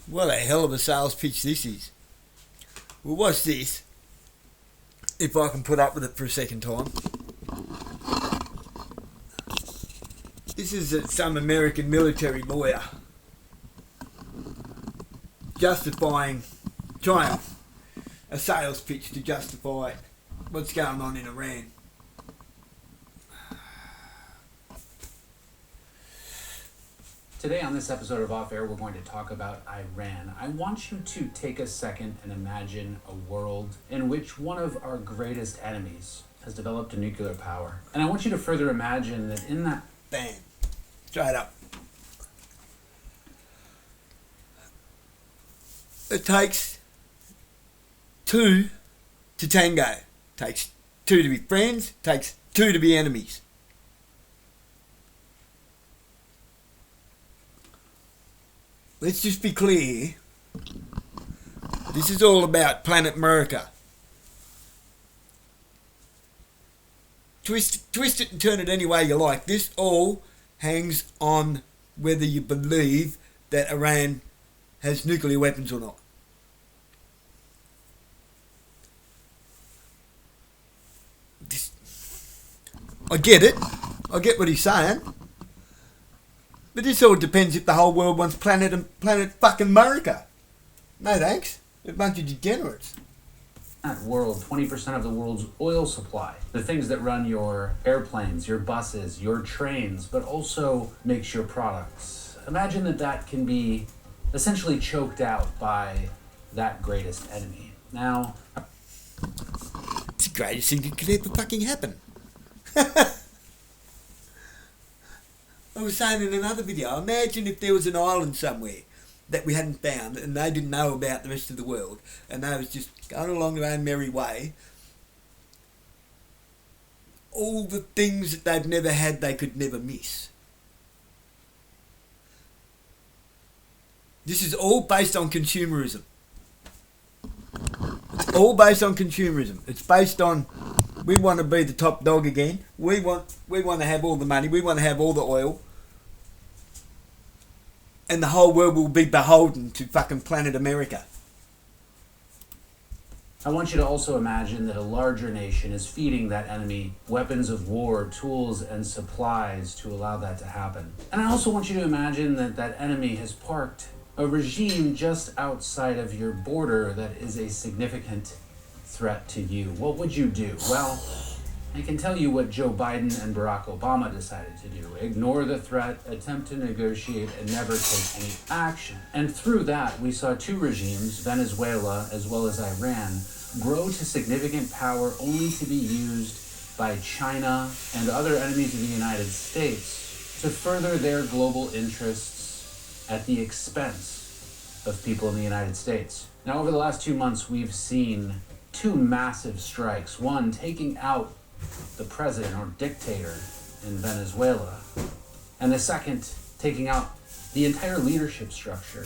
What a hell of a sales pitch this is. Well, watch this. If I can put up with it for a second time. This is some American military lawyer trying a sales pitch to justify what's going on in Iran. Today on this episode of Off Air, we're going to talk about Iran. I want you to take a second and imagine a world in which one of our greatest enemies has developed a nuclear power. And I want you to further imagine that in that... Bam. Straight up. It takes two to tango. It takes two to be friends. It takes two to be enemies. Let's just be clear. This is all about Planet America. Twist it and turn it any way you like. This all hangs on whether you believe that Iran has nuclear weapons or not. I get it. I get what he's saying. But this all depends if the whole world wants planet fucking America. No thanks. They're a bunch of degenerates. That world, 20% of the world's oil supply. The things that run your airplanes, your buses, your trains, but also makes your products. Imagine that can be essentially choked out by that greatest enemy. Now... It's the greatest thing that could ever fucking happen. I was saying in another video, imagine if there was an island somewhere that we hadn't found and they didn't know about the rest of the world and they was just going along their own merry way. All the things that they've never had they could never miss. This is all based on consumerism. It's all based on consumerism. It's based on we want to be the top dog again. We want to have all the money. We want to have all the oil. And the whole world will be beholden to fucking Planet America. I want you to also imagine that a larger nation is feeding that enemy weapons of war, tools, and supplies to allow that to happen. And I also want you to imagine that enemy has parked a regime just outside of your border that is a significant threat to you. What would you do? Well, I can tell you what Joe Biden and Barack Obama decided to do. Ignore the threat, attempt to negotiate, and never take any action. And through that, we saw two regimes, Venezuela as well as Iran, grow to significant power only to be used by China and other enemies of the United States to further their global interests at the expense of people in the United States. Now, over the last 2 months, we've seen two massive strikes. One, taking out the president or dictator in Venezuela, and the second, taking out the entire leadership structure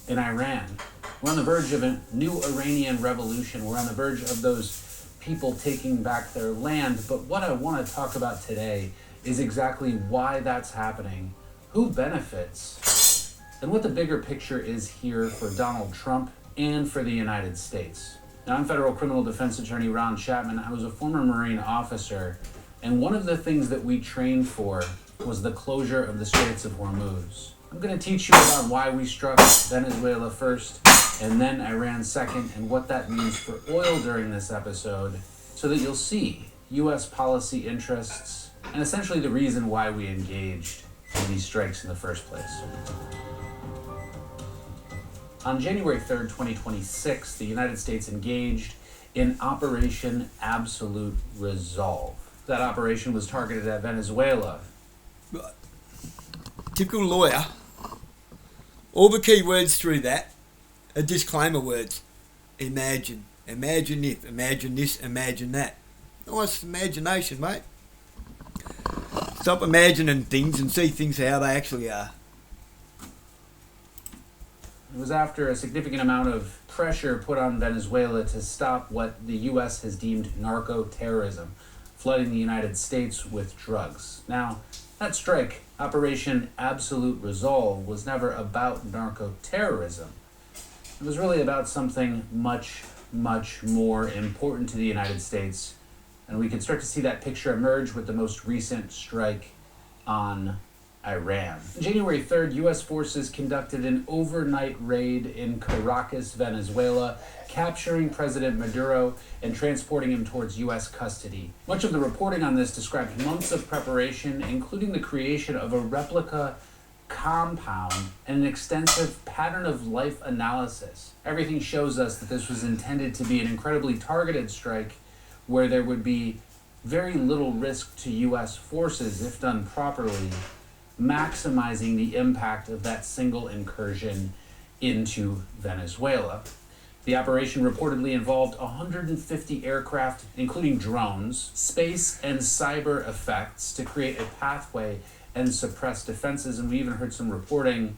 in Iran. We're on the verge of a new Iranian revolution. We're on the verge of those people taking back their land. But what I want to talk about today is exactly why that's happening, who benefits, and what the bigger picture is here for Donald Trump and for the United States. Now, I'm federal criminal defense attorney Ron Chapman. I was a former Marine officer, and one of the things that we trained for was the closure of the Straits of Hormuz. I'm going to teach you about why we struck Venezuela first and then Iran second, and what that means for oil during this episode, so that you'll see U.S. policy interests and essentially the reason why we engaged in these strikes in the first place. On January 3rd, 2026, the United States engaged in Operation Absolute Resolve. That operation was targeted at Venezuela. Typical lawyer. All the key words through that are disclaimer words. Imagine. Imagine if. Imagine this. Imagine that. Nice imagination, mate. Stop imagining things and see things how they actually are. It was after a significant amount of pressure put on Venezuela to stop what the U.S. has deemed narco-terrorism, flooding the United States with drugs. Now, that strike, Operation Absolute Resolve, was never about narco-terrorism. It was really about something much, much more important to the United States. And we can start to see that picture emerge with the most recent strike on Iran. On January 3rd, U.S. forces conducted an overnight raid in Caracas, Venezuela, capturing President Maduro and transporting him towards U.S. custody. Much of the reporting on this described months of preparation, including the creation of a replica compound and an extensive pattern of life analysis. Everything shows us that this was intended to be an incredibly targeted strike where there would be very little risk to U.S. forces if done properly, maximizing the impact of that single incursion into Venezuela. The operation reportedly involved 150 aircraft, including drones, space and cyber effects to create a pathway and suppress defenses, and we even heard some reporting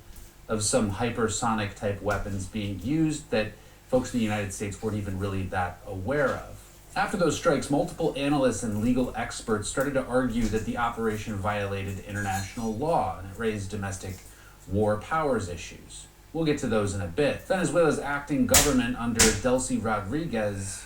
of some hypersonic type weapons being used that folks in the United States weren't even really that aware of. After those strikes, multiple analysts and legal experts started to argue that the operation violated international law and it raised domestic war powers issues. We'll get to those in a bit. Venezuela's acting government under Delcy Rodriguez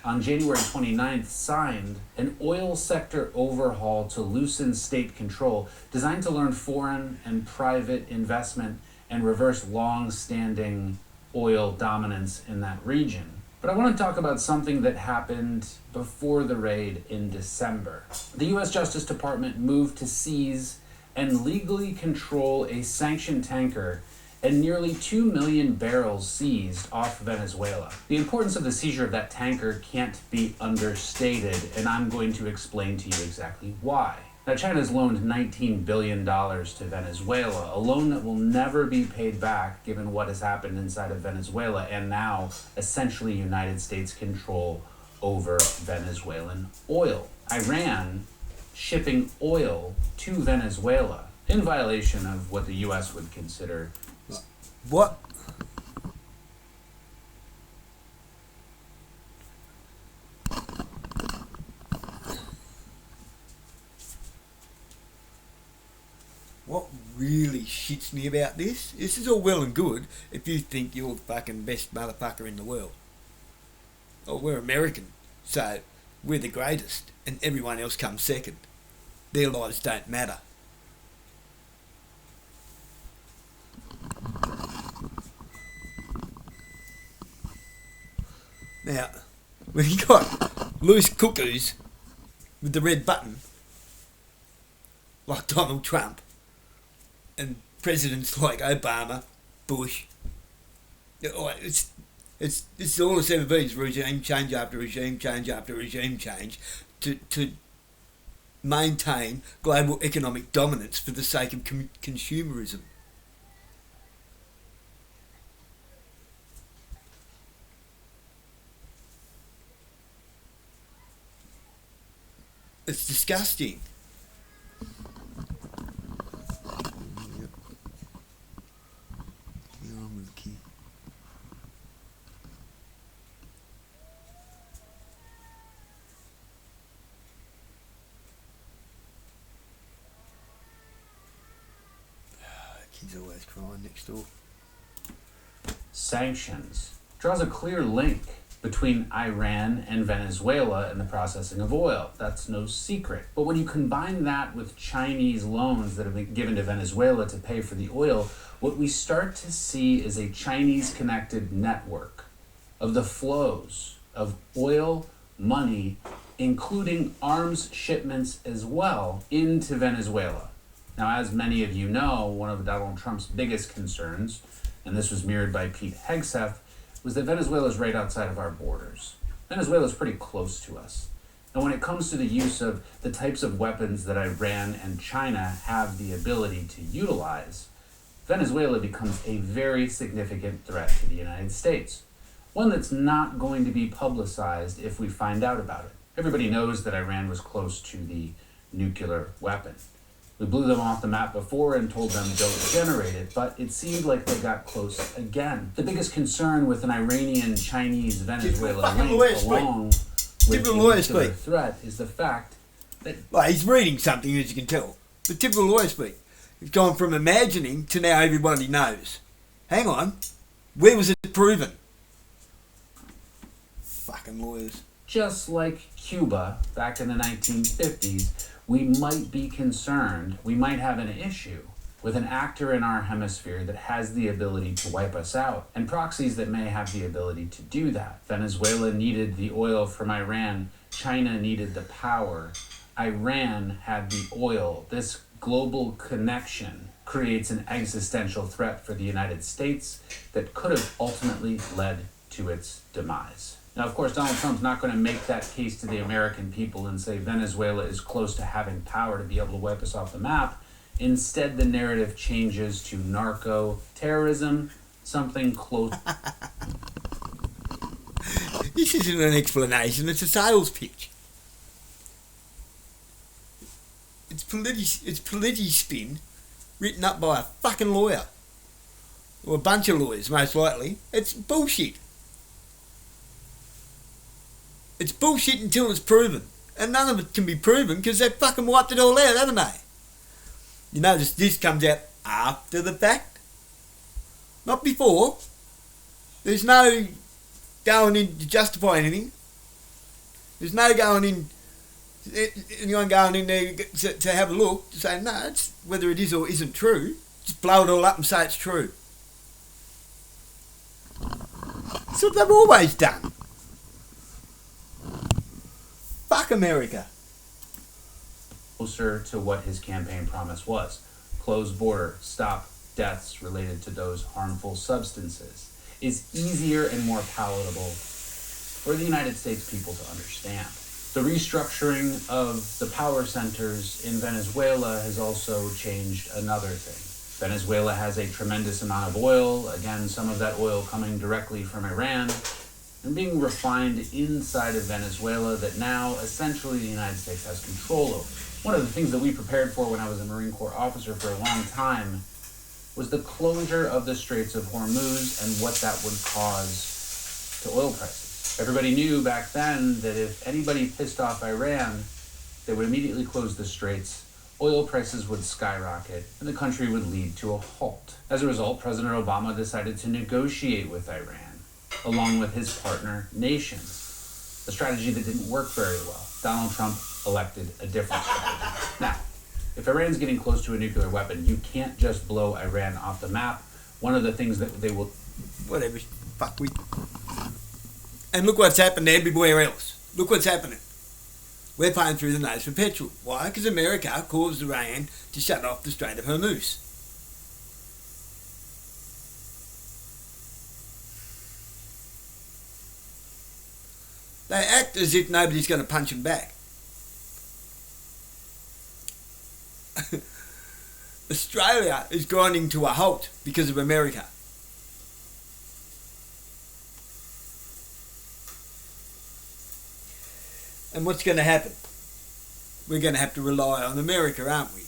on January 29th signed an oil sector overhaul to loosen state control designed to learn foreign and private investment and reverse long-standing oil dominance in that region. But I want to talk about something that happened before the raid in December. The U.S. Justice Department moved to seize and legally control a sanctioned tanker and nearly 2 million barrels seized off Venezuela. The importance of the seizure of that tanker can't be understated, and I'm going to explain to you exactly why. Now, China's loaned $19 billion to Venezuela, a loan that will never be paid back given what has happened inside of Venezuela and now essentially United States control over Venezuelan oil. Iran shipping oil to Venezuela in violation of what the U.S. would consider. What? What really shits me about this is all well and good if you think you're the fucking best motherfucker in the world. Oh, we're American, so we're the greatest, and everyone else comes second. Their lives don't matter. Now, when you got loose cuckoos with the red button, like Donald Trump, and presidents like Obama, Bush, it's all it's ever been is regime change after regime change after regime change to maintain global economic dominance for the sake of consumerism. It's disgusting. He's always crying next door. Sanctions draws a clear link between Iran and Venezuela and the processing of oil. That's no secret. But when you combine that with Chinese loans that have been given to Venezuela to pay for the oil, what we start to see is a Chinese-connected network of the flows of oil, money, including arms shipments as well, into Venezuela. Now, as many of you know, one of Donald Trump's biggest concerns, and this was mirrored by Pete Hegseth, was that Venezuela is right outside of our borders. Venezuela is pretty close to us. And when it comes to the use of the types of weapons that Iran and China have the ability to utilize, Venezuela becomes a very significant threat to the United States. One that's not going to be publicized if we find out about it. Everybody knows that Iran was close to the nuclear weapon. We blew them off the map before and told them don't generate it, but it seemed like they got close again. The biggest concern with an Iranian-Chinese-Venezuela link along with the nuclear threat is the fact that... Well, he's reading something, as you can tell. The typical lawyer speak. He's gone from imagining to now everybody knows. Hang on. Where was it proven? Fucking lawyers. Just like Cuba back in the 1950s, we might be concerned, we might have an issue with an actor in our hemisphere that has the ability to wipe us out, and proxies that may have the ability to do that. Venezuela needed the oil from Iran. China needed the power. Iran had the oil. This global connection creates an existential threat for the United States that could have ultimately led to its demise. Now, of course, Donald Trump's not going to make that case to the American people and say Venezuela is close to having power to be able to wipe us off the map. Instead, the narrative changes to narco-terrorism, something close. This isn't an explanation, it's a sales pitch. It's politi spin written up by a fucking lawyer. Or a bunch of lawyers, most likely. It's bullshit. It's bullshit until it's proven. And none of it can be proven because they fucking wiped it all out, haven't they? You notice this comes out after the fact, not before. There's no going in to justify anything. There's no anyone going in there to have a look, to say, no, it's whether it is or isn't true. Just blow it all up and say it's true. That's what they've always done. Fuck America. Closer to what his campaign promise was. Closed border, stop deaths related to those harmful substances, is easier and more palatable for the United States people to understand. The restructuring of the power centers in Venezuela has also changed another thing. Venezuela has a tremendous amount of oil, again, some of that oil coming directly from Iran, and being refined inside of Venezuela that now essentially the United States has control over. One of the things that we prepared for when I was a Marine Corps officer for a long time was the closure of the Straits of Hormuz and what that would cause to oil prices. Everybody knew back then that if anybody pissed off Iran, they would immediately close the straits, oil prices would skyrocket, and the country would lead to a halt. As a result, President Obama decided to negotiate with Iran, along with his partner nations, a strategy that didn't work very well. Donald Trump elected a different strategy. Now, if Iran's getting close to a nuclear weapon, you can't just blow Iran off the map. One of the things that they will... Whatever, fuck we... And look what's happened everywhere else. Look what's happening. We're paying through the nose for petrol. Why? Because America caused Iran to shut off the Strait of Hormuz. They act as if nobody's going to punch them back. Australia is grinding to a halt because of America. And what's going to happen? We're going to have to rely on America, aren't we?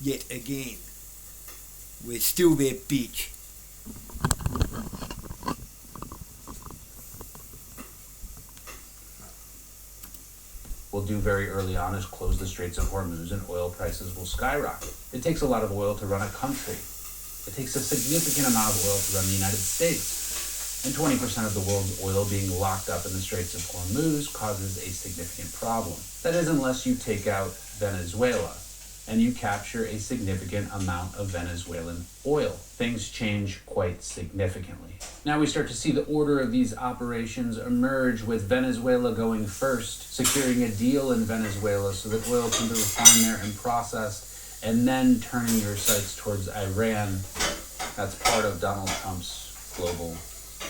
Yet again. We're still their bitch. will do very early on is close the Straits of Hormuz and oil prices will skyrocket. It takes a lot of oil to run a country. It takes a significant amount of oil to run the United States. And 20% of the world's oil being locked up in the Straits of Hormuz causes a significant problem. That is, unless you take out Venezuela and you capture a significant amount of Venezuelan oil. Things change quite significantly. Now we start to see the order of these operations emerge, with Venezuela going first, securing a deal in Venezuela so that oil can be refined there and processed, and then turning your sights towards Iran. That's part of Donald Trump's global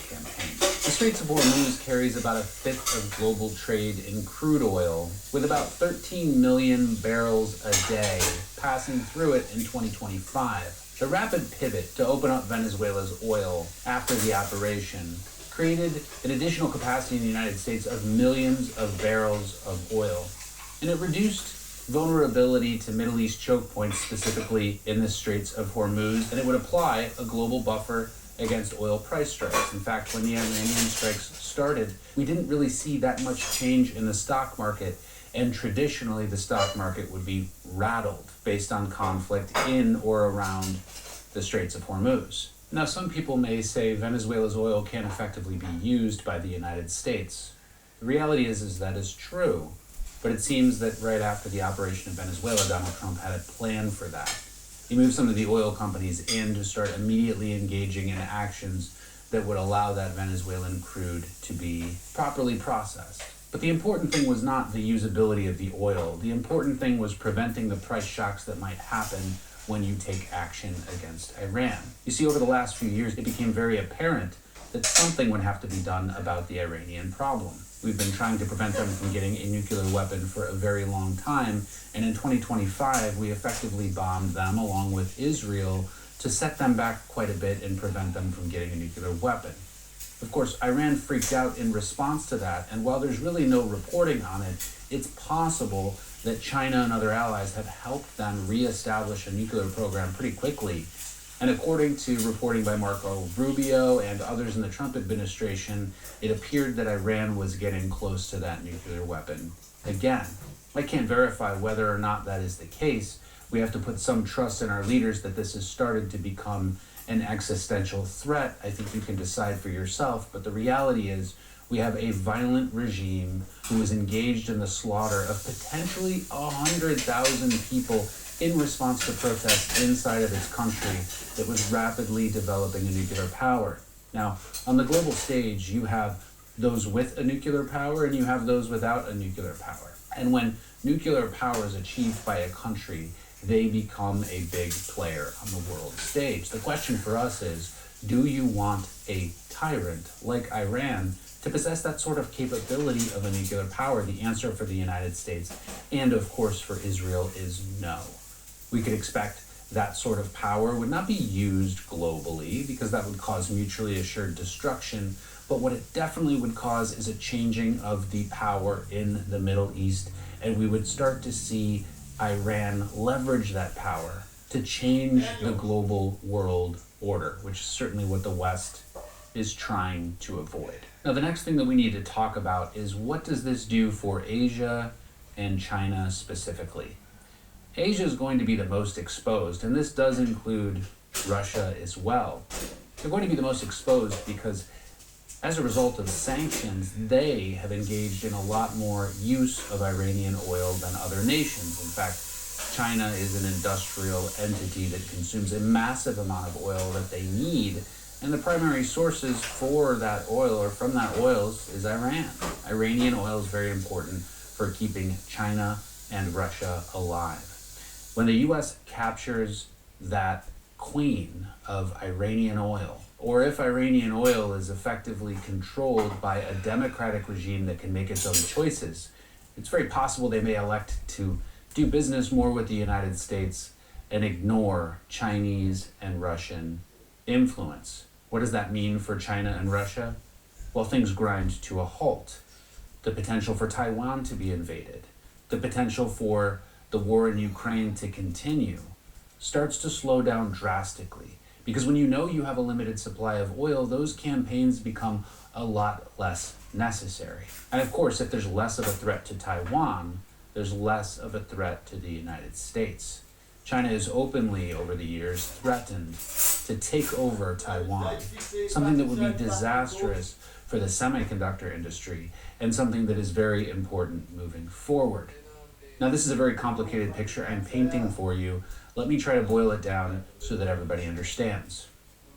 campaign. The Straits of Hormuz carries about a fifth of global trade in crude oil, with about 13 million barrels a day passing through it in 2025. The rapid pivot to open up Venezuela's oil after the operation created an additional capacity in the United States of millions of barrels of oil, and it reduced vulnerability to Middle East choke points, specifically in the Straits of Hormuz, and it would apply a global buffer against oil price strikes. In fact, when the Iranian strikes started, we didn't really see that much change in the stock market, and traditionally the stock market would be rattled based on conflict in or around the Straits of Hormuz. Now, some people may say Venezuela's oil can't effectively be used by the United States. The reality is that is true, but it seems that right after the operation in Venezuela, Donald Trump had a plan for that. He moved some of the oil companies in to start immediately engaging in actions that would allow that Venezuelan crude to be properly processed. But the important thing was not the usability of the oil. The important thing was preventing the price shocks that might happen when you take action against Iran. You see, over the last few years, it became very apparent that something would have to be done about the Iranian problem. We've been trying to prevent them from getting a nuclear weapon for a very long time, and in 2025, we effectively bombed them along with Israel to set them back quite a bit and prevent them from getting a nuclear weapon. Of course, Iran freaked out in response to that, and while there's really no reporting on it, it's possible that China and other allies have helped them reestablish a nuclear program pretty quickly. And according to reporting by Marco Rubio and others in the Trump administration, it appeared that Iran was getting close to that nuclear weapon again. I can't verify whether or not that is the case. We have to put some trust in our leaders that this has started to become an existential threat. I think you can decide for yourself, but the reality is we have a violent regime who is engaged in the slaughter of potentially 100,000 people in response to protests inside of its country that was rapidly developing a nuclear power. Now, on the global stage, you have those with a nuclear power and you have those without a nuclear power. And when nuclear power is achieved by a country, they become a big player on the world stage. The question for us is, do you want a tyrant like Iran to possess that sort of capability of a nuclear power? The answer for the United States and, of course, for Israel is no. We could expect that sort of power would not be used globally because that would cause mutually assured destruction, but what it definitely would cause is a changing of the power in the Middle East, and we would start to see Iran leverage that power to change the global world order, which is certainly what the West is trying to avoid. Now, the next thing that we need to talk about is what does this do for Asia and China specifically? Asia is going to be the most exposed, and this does include Russia as well. They're going to be the most exposed because as a result of sanctions, they have engaged in a lot more use of Iranian oil than other nations. In fact, China is an industrial entity that consumes a massive amount of oil that they need, and the primary sources for that oil or from that oil is Iran. Iranian oil is very important for keeping China and Russia alive. When the U.S. captures that queen of Iranian oil, or if Iranian oil is effectively controlled by a democratic regime that can make its own choices, it's very possible they may elect to do business more with the United States and ignore Chinese and Russian influence. What does that mean for China and Russia? Well, things grind to a halt. The potential for Taiwan to be invaded, the potential for the war in Ukraine to continue starts to slow down drastically. Because when you know you have a limited supply of oil, those campaigns become a lot less necessary. And of course, if there's less of a threat to Taiwan, there's less of a threat to the United States. China has openly, over the years, threatened to take over Taiwan, something that would be disastrous for the semiconductor industry and something that is very important moving forward. Now, this is a very complicated picture I'm painting for you. Let me try to boil it down so that everybody understands.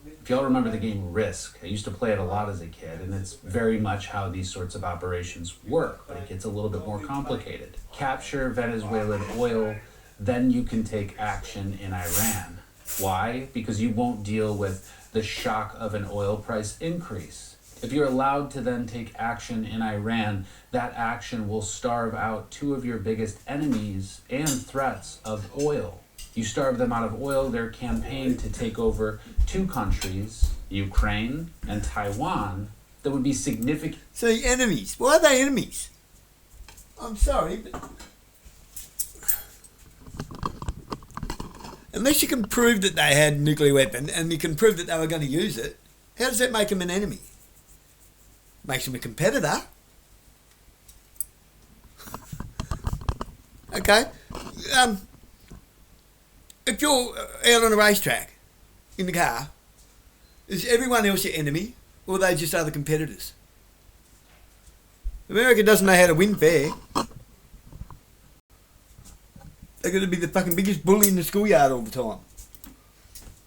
If y'all remember the game Risk, I used to play it a lot as a kid, and it's very much how these sorts of operations work, but it gets a little bit more complicated. Capture Venezuelan oil, then you can take action in Iran. Why? Because you won't deal with the shock of an oil price increase. If you're allowed to then take action in Iran, that action will starve out two of your biggest enemies and threats of oil. You starve them out of oil, their campaign to take over two countries, Ukraine and Taiwan, that would be significant. So enemies, why are they enemies? I'm sorry, but unless you can prove that they had a nuclear weapon and you can prove that they were going to use it, how does that make them an enemy? Makes them a competitor. Okay. If you're out on a racetrack in the car Is everyone else your enemy, or are they just other competitors? America doesn't know how to win fair. They're going to be the fucking biggest bully in the schoolyard all the time.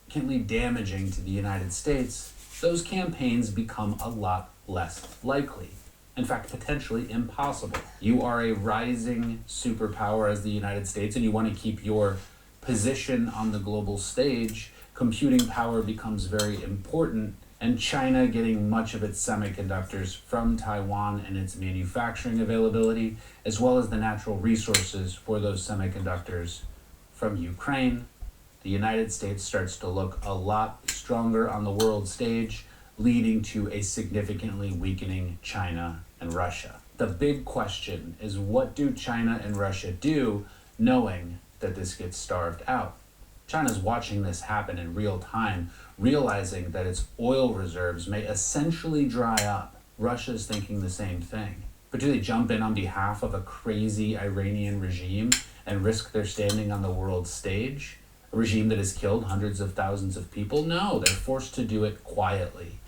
Significantly damaging to the United States, those campaigns become a lot less likely. In fact, potentially impossible. You are a rising superpower as the United States, and you want to keep your position on the global stage. Computing power becomes very important, and China getting much of its semiconductors from Taiwan and its manufacturing availability, as well as the natural resources for those semiconductors from Ukraine. The United States starts to look a lot stronger on the world stage, leading to a significantly weakening China and Russia. The big question is, what do China and Russia do knowing that this gets starved out? China's watching this happen in real time, realizing that its oil reserves may essentially dry up. Russia's thinking the same thing. But do they jump in on behalf of a crazy Iranian regime and risk their standing on the world stage? A regime that has killed hundreds of thousands of people? No, they're forced to do it quietly.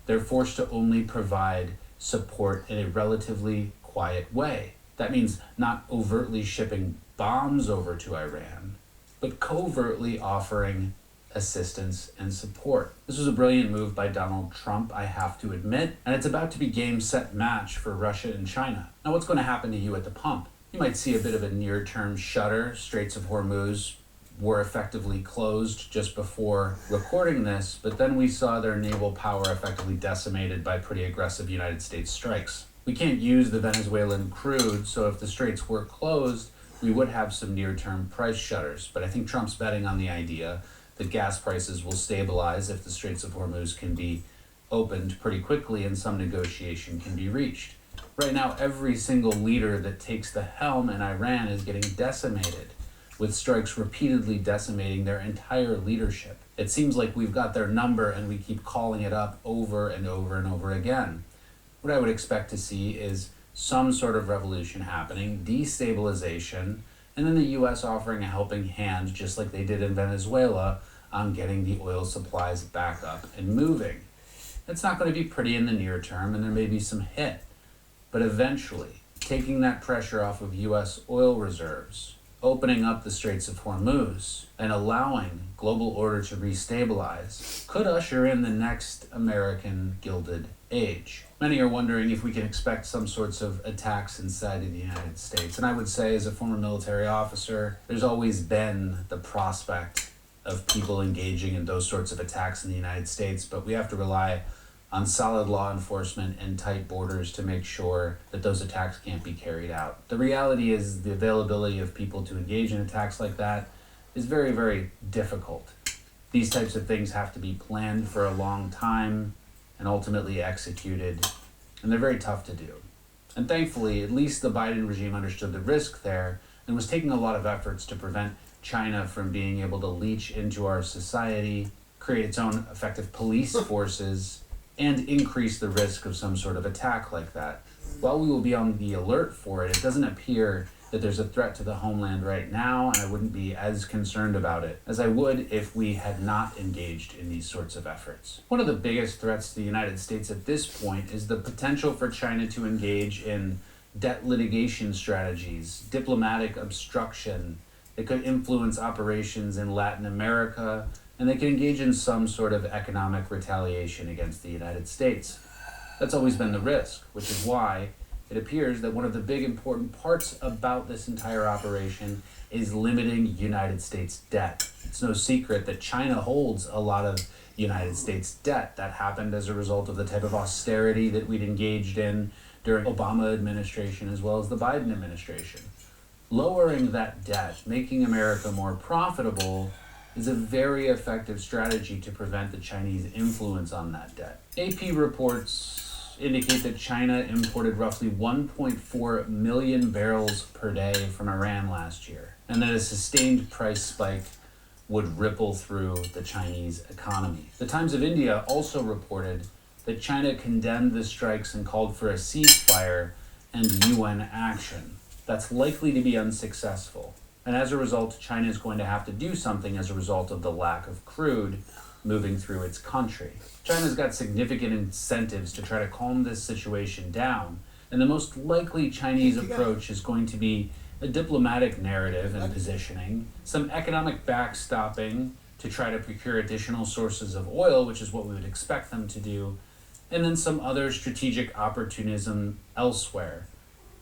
They're forced to only provide support in a relatively quiet way. That means not overtly shipping bombs over to Iran, but covertly offering assistance and support. This was a brilliant move by Donald Trump, I have to admit, and it's about to be game, set, match for Russia and China. Now, what's going to happen to you at the pump? You might see a bit of a near-term shudder. Straits of Hormuz were effectively closed just before recording this, but then we saw their naval power effectively decimated by pretty aggressive United States strikes. We can't use the Venezuelan crude, so if the straits were closed, we would have some near-term price shudders. But I think Trump's betting on the idea that gas prices will stabilize if the Straits of Hormuz can be opened pretty quickly and some negotiation can be reached. Right now, every single leader that takes the helm in Iran is getting decimated, with strikes repeatedly decimating their entire leadership. It seems like we've got their number and we keep calling it up over and over and over again. What I would expect to see is some sort of revolution happening, destabilization, and then the U.S. offering a helping hand, just like they did in Venezuela, on getting the oil supplies back up and moving. It's not going to be pretty in the near term, and there may be some hit, but eventually, taking that pressure off of U.S. oil reserves, opening up the Straits of Hormuz, and allowing global order to restabilize could usher in the next American Gilded Age. Many are wondering if we can expect some sorts of attacks inside of the United States. And I would say, as a former military officer, there's always been the prospect of people engaging in those sorts of attacks in the United States, but we have to rely on solid law enforcement and tight borders to make sure that those attacks can't be carried out. The reality is the availability of people to engage in attacks like that is very, very difficult. These types of things have to be planned for a long time and ultimately executed, and they're very tough to do. And thankfully, at least the Biden regime understood the risk there and was taking a lot of efforts to prevent China from being able to leach into our society, create its own effective police forces, and increase the risk of some sort of attack like that. While we will be on the alert for it, it doesn't appear that there's a threat to the homeland right now, and I wouldn't be as concerned about it as I would if we had not engaged in these sorts of efforts. One of the biggest threats to the United States at this point is the potential for China to engage in debt litigation strategies, diplomatic obstruction. They could influence operations in Latin America, and they can engage in some sort of economic retaliation against the United States. That's always been the risk, which is why it appears that one of the big important parts about this entire operation is limiting United States debt. It's no secret that China holds a lot of United States debt. That happened as a result of the type of austerity that we'd engaged in during Obama administration as well as the Biden administration. Lowering that debt, making America more profitable, is a very effective strategy to prevent the Chinese influence on that debt. AP reports indicate that China imported roughly 1.4 million barrels per day from Iran last year, and that a sustained price spike would ripple through the Chinese economy. The Times of India also reported that China condemned the strikes and called for a ceasefire and UN action. That's likely to be unsuccessful. And as a result, China is going to have to do something as a result of the lack of crude, moving through its country. China's got significant incentives to try to calm this situation down, and the most likely Chinese approach is going to be a diplomatic narrative and positioning, some economic backstopping to try to procure additional sources of oil, which is what we would expect them to do, and then some other strategic opportunism elsewhere.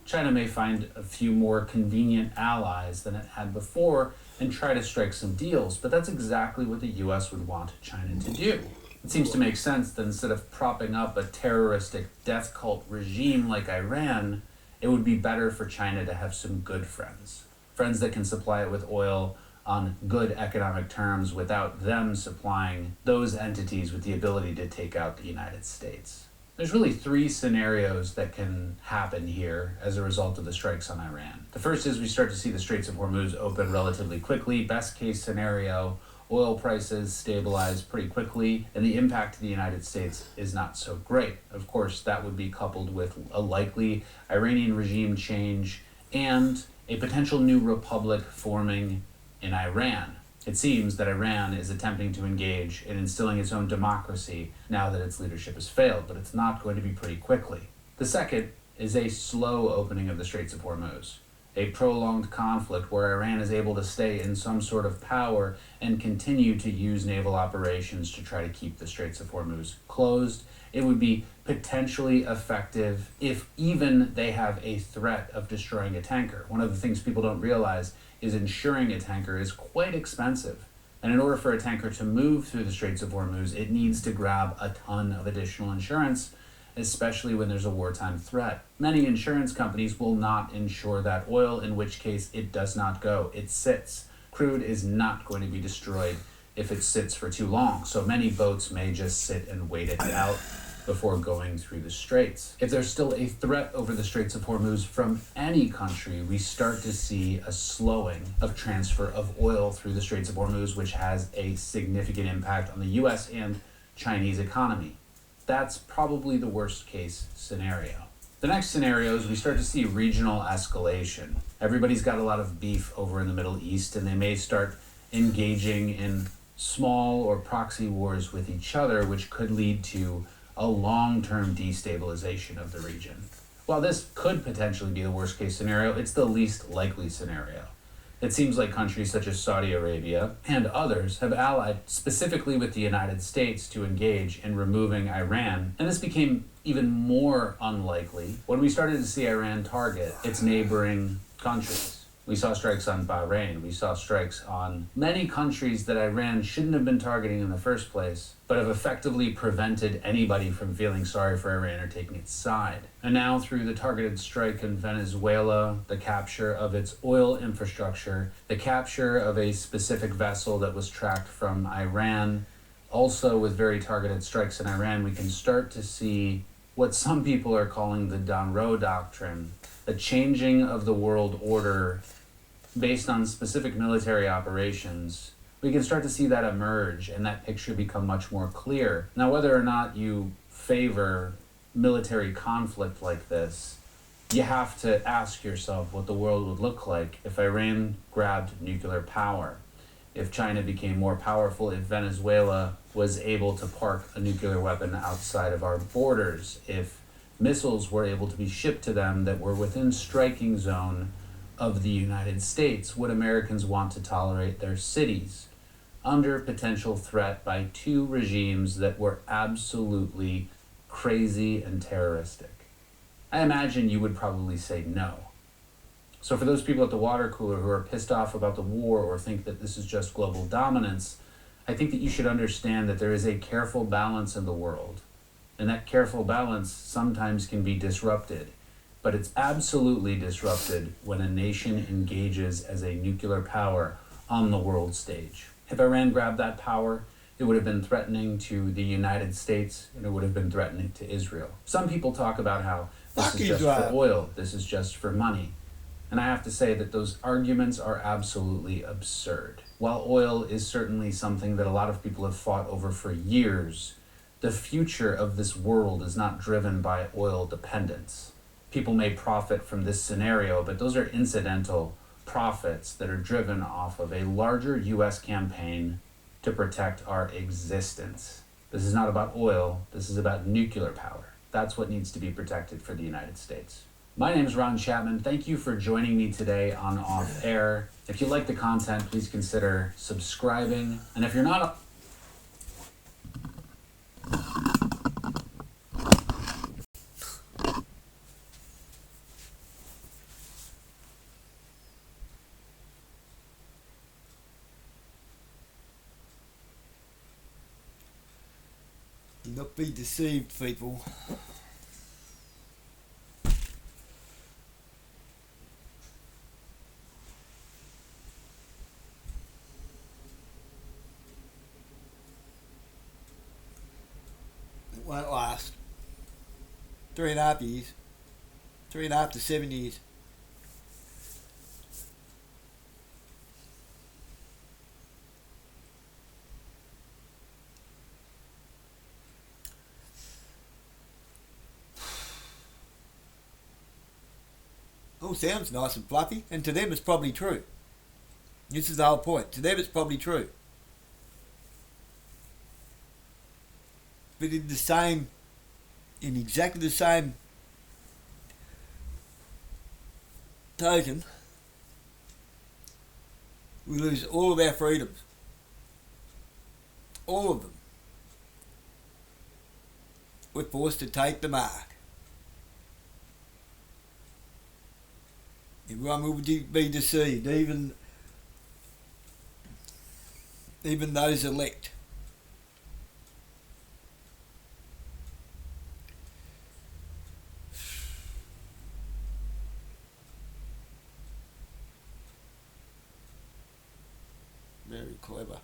China may find a few more convenient allies than it had before and try to strike some deals, but that's exactly what the US would want China to do. It seems to make sense that instead of propping up a terroristic death cult regime like Iran, it would be better for China to have some good friends. Friends that can supply it with oil on good economic terms without them supplying those entities with the ability to take out the United States. There's really three scenarios that can happen here as a result of the strikes on Iran. The first is we start to see the Straits of Hormuz open relatively quickly. Best case scenario, oil prices stabilize pretty quickly, and the impact to the United States is not so great. Of course, that would be coupled with a likely Iranian regime change and a potential new republic forming in Iran. It seems that Iran is attempting to engage in instilling its own democracy now that its leadership has failed, but it's not going to be pretty quickly. The second is a slow opening of the Straits of Hormuz, a prolonged conflict where Iran is able to stay in some sort of power and continue to use naval operations to try to keep the Straits of Hormuz closed. It would be potentially effective if even they have a threat of destroying a tanker. One of the things people don't realize is insuring a tanker is quite expensive. And in order for a tanker to move through the Straits of Hormuz, it needs to grab a ton of additional insurance, especially when there's a wartime threat. Many insurance companies will not insure that oil, in which case it does not go. It sits. Crude is not going to be destroyed if it sits for too long. So many boats may just sit and wait it out before going through the straits. If there's still a threat over the Straits of Hormuz from any country, we start to see a slowing of transfer of oil through the Straits of Hormuz, which has a significant impact on the US and Chinese economy. That's probably the worst case scenario. The next scenario is we start to see regional escalation. Everybody's got a lot of beef over in the Middle East, and they may start engaging in small or proxy wars with each other, which could lead to a long-term destabilization of the region. While this could potentially be the worst-case scenario, it's the least likely scenario. It seems like countries such as Saudi Arabia and others have allied specifically with the United States to engage in removing Iran, and this became even more unlikely when we started to see Iran target its neighboring countries. We saw strikes on Bahrain. We saw strikes on many countries that Iran shouldn't have been targeting in the first place, but have effectively prevented anybody from feeling sorry for Iran or taking its side. And now through the targeted strike in Venezuela, the capture of its oil infrastructure, the capture of a specific vessel that was tracked from Iran, also with very targeted strikes in Iran, we can start to see what some people are calling the Monroe Doctrine, a changing of the world order based on specific military operations. We can start to see that emerge and that picture become much more clear. Now, whether or not you favor military conflict like this, you have to ask yourself what the world would look like if Iran grabbed nuclear power, if China became more powerful, if Venezuela was able to park a nuclear weapon outside of our borders, if missiles were able to be shipped to them that were within striking zone of the United States. Would Americans want to tolerate their cities under potential threat by two regimes that were absolutely crazy and terroristic? I imagine you would probably say no. So for those people at the water cooler who are pissed off about the war or think that this is just global dominance, I think that you should understand that there is a careful balance in the world. And that careful balance sometimes can be disrupted, but it's absolutely disrupted when a nation engages as a nuclear power on the world stage. If Iran grabbed that power, it would have been threatening to the United States, and it would have been threatening to Israel. Some people talk about how this is just for oil, this is just for money. And I have to say that those arguments are absolutely absurd. While oil is certainly something that a lot of people have fought over for years, the future of this world is not driven by oil dependence. People may profit from this scenario, but those are incidental profits that are driven off of a larger U.S. campaign to protect our existence. This is not about oil, this is about nuclear power. That's what needs to be protected for the United States. My name is Ron Chapman. Thank you for joining me today on Off Air. If you like the content, please consider subscribing. And if you're not... Do not be deceived, people. It won't last. 3.5 years. 3.5 to 7 years. All sounds nice and fluffy, and to them it's probably true. This is the whole point. To them it's probably true. But in exactly the same token, we lose all of our freedoms. All of them. We're forced to take the mark. Everyone will be deceived, even those elect. Very clever.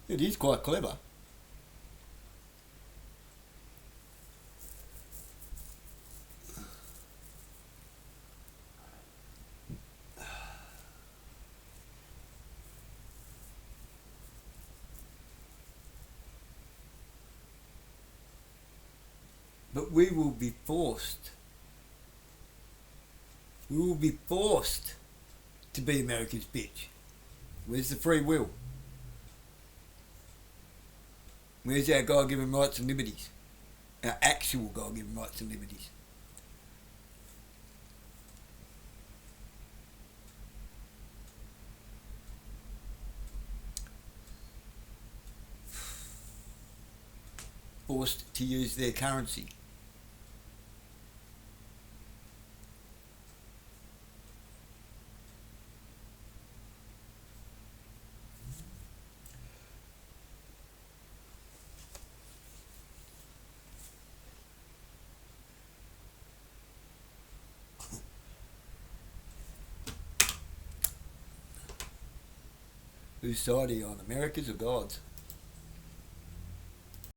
It is quite clever. But we will be forced. We will be forced to be America's bitch. Where's the free will? Where's our God-given rights and liberties? Our actual God-given rights and liberties. Forced to use their currency. Whose side are you on, America's or God's?